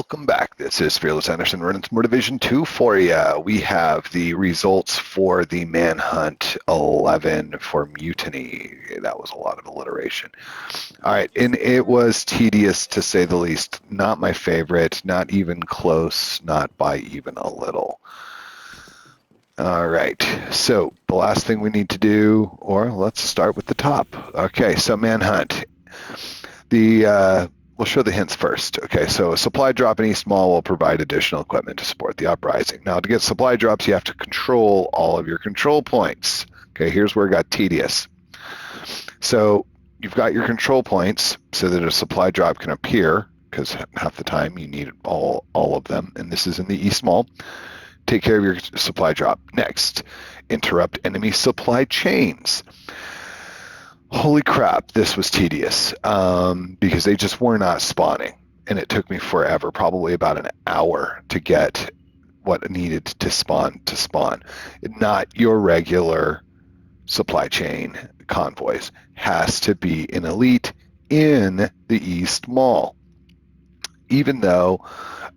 welcome back. This is Fearless Anderson running some more Division 2 for you. We have the results for the Manhunt 11 for Mutiny. That was a lot of alliteration. All right, and it was tedious to say the least. Not my favorite, not even close, not by even a little. All right, so the last thing we need to do, or let's start with the top. Okay, so Manhunt. We'll show the hints first. Okay, so a supply drop in East Mall will provide additional equipment to support the uprising. Now, to get supply drops, you have to control all of your control points. Okay, here's where it got tedious. So you've got your control points so that a supply drop can appear, because half the time you need all of them, and this is in the East Mall. Take care of your supply drop. Next, interrupt enemy supply chains. Holy crap, this was tedious because they just were not spawning, and it took me forever, probably about an hour to get what needed to spawn. Not your regular supply chain convoys. Has to be an elite in the East Mall. Even though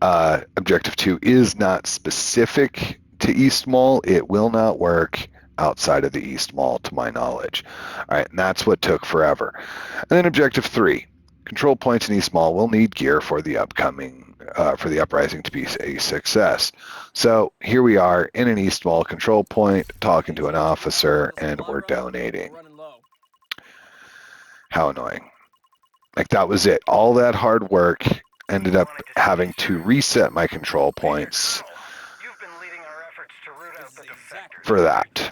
Objective 2 is not specific to East Mall, it will not work outside of the East Mall, to my knowledge. All right, and that's what took forever. And then Objective 3, control points in East Mall will need gear for the uprising to be a success. So here we are in an East Mall control point, talking to an officer, and we're donating. How annoying. Like, that was it. All that hard work ended up having to reset my control points for that.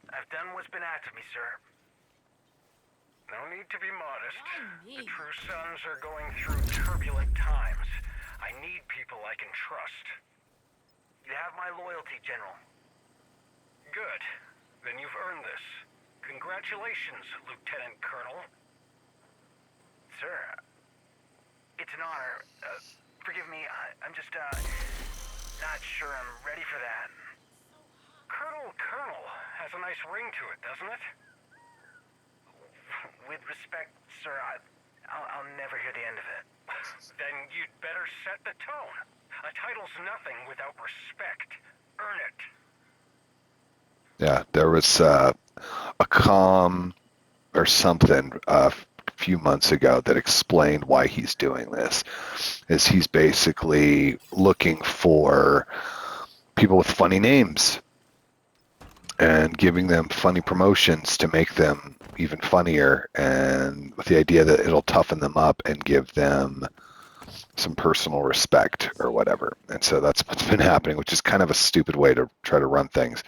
I've done what's been asked of me, sir. No need to be modest. The true sons are going through turbulent times. I need people I can trust. You have my loyalty, General. Good. Then you've earned this. Congratulations, Lieutenant Colonel. Sir, it's an honor. Forgive me, I'm just, not sure I'm ready for that. Colonel has a nice ring to it, doesn't it? With respect, sir, I'll never hear the end of it. Then you'd better set the tone. A title's nothing without respect. Earn it. Yeah, there was a comm or something a few months ago that explained why he's doing this. Is he's basically looking for people with funny names and giving them funny promotions to make them even funnier, and with the idea that it'll toughen them up and give them some personal respect or whatever. And so that's what's been happening, which is kind of a stupid way to try to run things.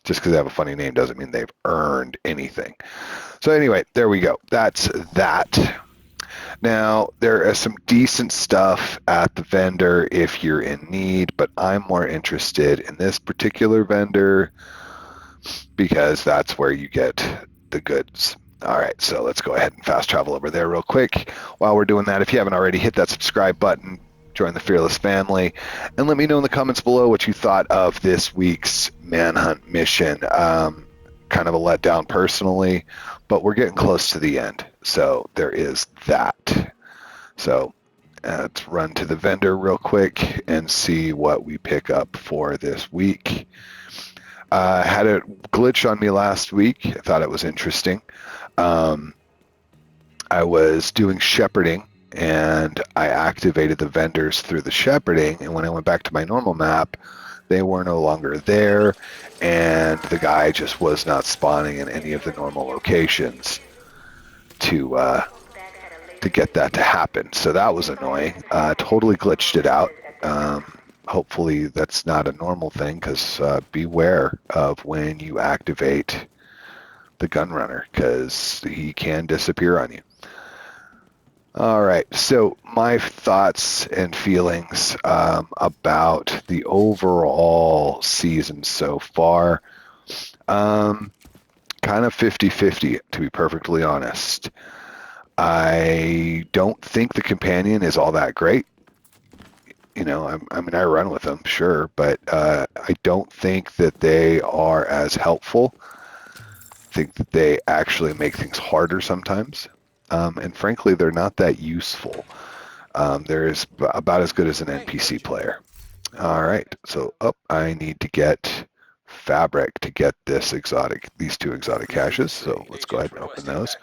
Just because they have a funny name doesn't mean they've earned anything. So anyway, there we go. That's that. Now, there is some decent stuff at the vendor if you're in need, but I'm more interested in this particular vendor because that's where you get the goods. All right, so let's go ahead and fast travel over there real quick. While we're doing that, if you haven't already, hit that subscribe button, join the Fearless family, and let me know in the comments below what you thought of this week's Manhunt mission. Kind of a letdown personally, but we're getting close to the end, so there is that. So let's run to the vendor real quick and see what we pick up for this week. Had a glitch on me last week. I thought it was interesting. I was doing shepherding, and I activated the vendors through the shepherding, and when I went back to my normal map, they were no longer there, and the guy just was not spawning in any of the normal locations to get that to happen. So that was annoying. Totally glitched it out. Hopefully that's not a normal thing, because beware of when you activate the gunrunner, because he can disappear on you. All right, so my thoughts and feelings about the overall season so far, kind of 50-50, to be perfectly honest. I don't think the companion is all that great. You know, I mean, I run with them, sure, but I don't think that they are as helpful. I think that they actually make things harder sometimes. And frankly, they're not that useful. There is about as good as an NPC player. All right, so I need to get fabric to get these two exotic caches. So let's go ahead and open those.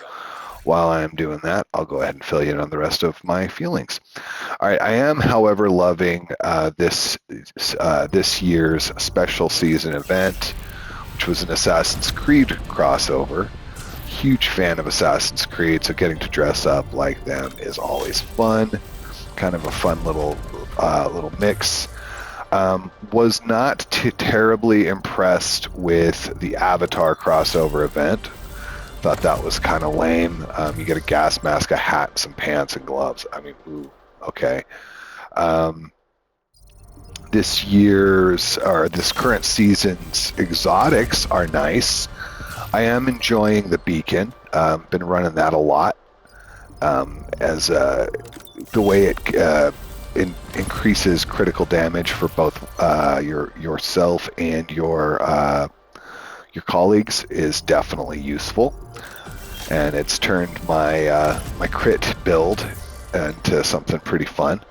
While I'm doing that, I'll go ahead and fill you in on the rest of my feelings. All right, I am, however, loving this year's special season event, which was an Assassin's Creed crossover. Huge fan of Assassin's Creed, so getting to dress up like them is always fun. Kind of a fun little mix. Was not terribly impressed with the Avatar crossover event. Thought that was kind of lame. You get a gas mask, a hat, some pants, and gloves. I mean, ooh, okay. This current season's exotics are nice. I am enjoying the beacon. Been running that a lot. As the way it increases critical damage for both yourself and your colleagues is definitely useful, and it's turned my my crit build into something pretty fun.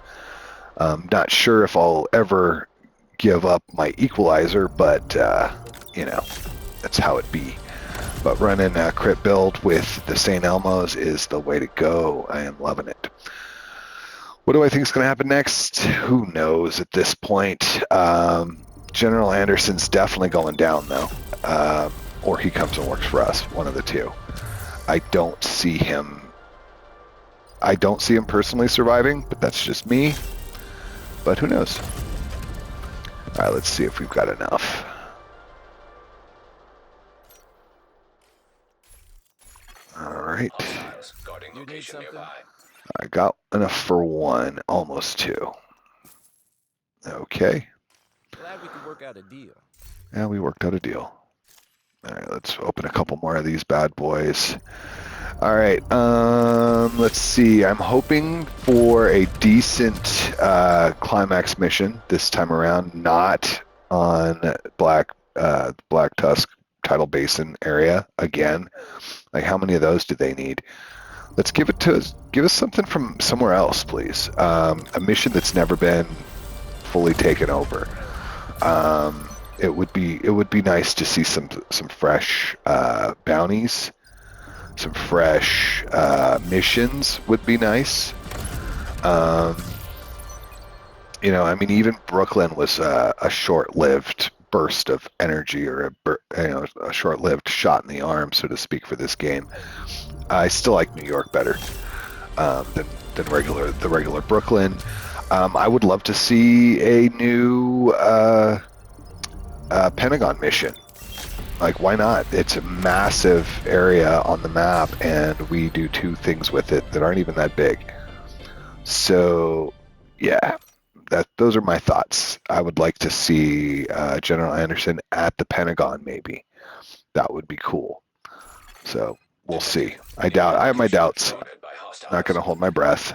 Not sure if I'll ever give up my equalizer, but you know, that's how it be. But running a crit build with the St. Elmo's is the way to go. I am loving it. What do I think is going to happen next? Who knows at this point? General Anderson's definitely going down, though. Or he comes and works for us, one of the two. I don't see him personally surviving, but that's just me. But who knows? All right, let's see if we've got enough. All right. You need something? I got enough for one, almost two. Okay. Glad we could work out a deal. Yeah, we worked out a deal. All right, let's open a couple more of these bad boys. All right, let's see. I'm hoping for a decent climax mission this time around, not on Black Tusk Tidal Basin area again. Like, how many of those do they need? Let's give us something from somewhere else, please. A mission that's never been fully taken over. It would be nice to see some fresh bounties, some fresh missions would be nice. I mean, even Brooklyn was a short-lived burst of energy, or a short-lived shot in the arm, so to speak, for this game. I still like New York better than the regular Brooklyn. I would love to see a new Pentagon mission. Like, why not? It's a massive area on the map, and we do two things with it that aren't even that big. So, yeah, those are my thoughts. I would like to see General Anderson at the Pentagon, maybe. That would be cool. So, we'll see. I have my doubts. Not going to hold my breath.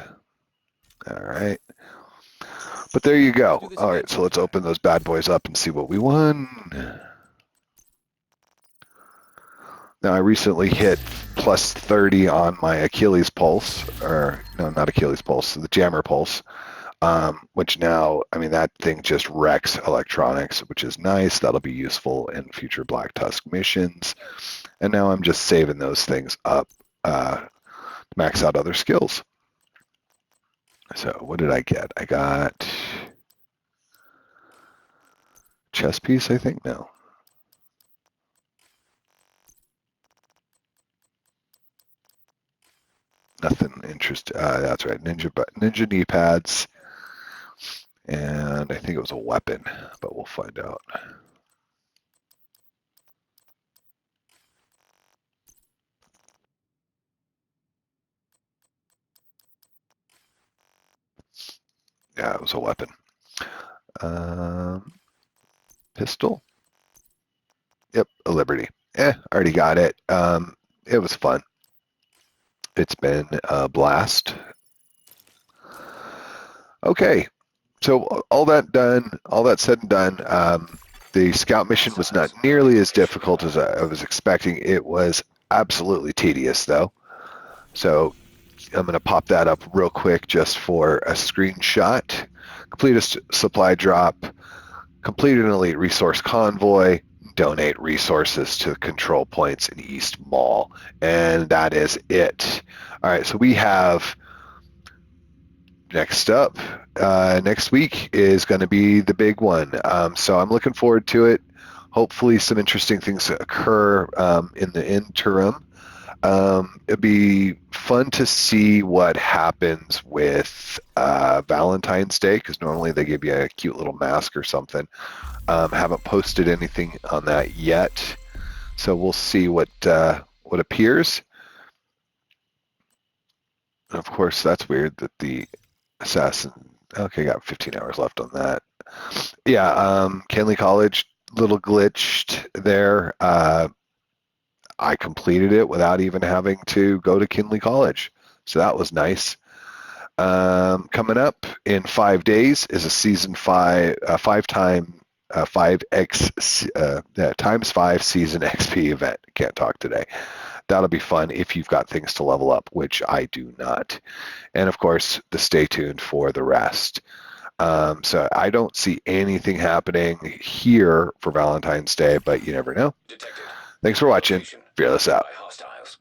All right. But there you go. All right, so let's open those bad boys up and see what we won. Now, I recently hit plus 30 on my Achilles pulse, or no, not Achilles pulse, the jammer pulse, which now, I mean, that thing just wrecks electronics, which is nice. That'll be useful in future Black Tusk missions. And now I'm just saving those things up to max out other skills. So what did I get? I got chess piece, I think. No. Nothing interesting. That's right. Ninja knee pads. And I think it was a weapon, but we'll find out. Yeah, it was a weapon. Pistol. Yep, a Liberty. Already got it. It was fun. It's been a blast. Okay, so all that said and done, the scout mission was not nearly as difficult as I was expecting. It was absolutely tedious, though. So I'm going to pop that up real quick just for a screenshot. Complete a supply drop, complete an elite resource convoy, donate resources to control points in East Mall. And that is it. All right, so we have next up, next week is going to be the big one. So I'm looking forward to it. Hopefully some interesting things occur in the interim. It'd be fun to see what happens with Valentine's Day, because normally they give you a cute little mask or something. Haven't posted anything on that yet, so we'll see what appears. And of course, that's weird that the assassin. Okay, got 15 hours left on that. Yeah, Kenley College, little glitched there. I completed it without even having to go to Kinley College, so that was nice. Coming up in 5 days is a season 5x times 5 season XP event. Can't talk today. That'll be fun if you've got things to level up, which I do not. And of course, stay tuned for the rest. So I don't see anything happening here for Valentine's Day, but you never know. Detected. Thanks for watching. Location Fearless out. by hostiles.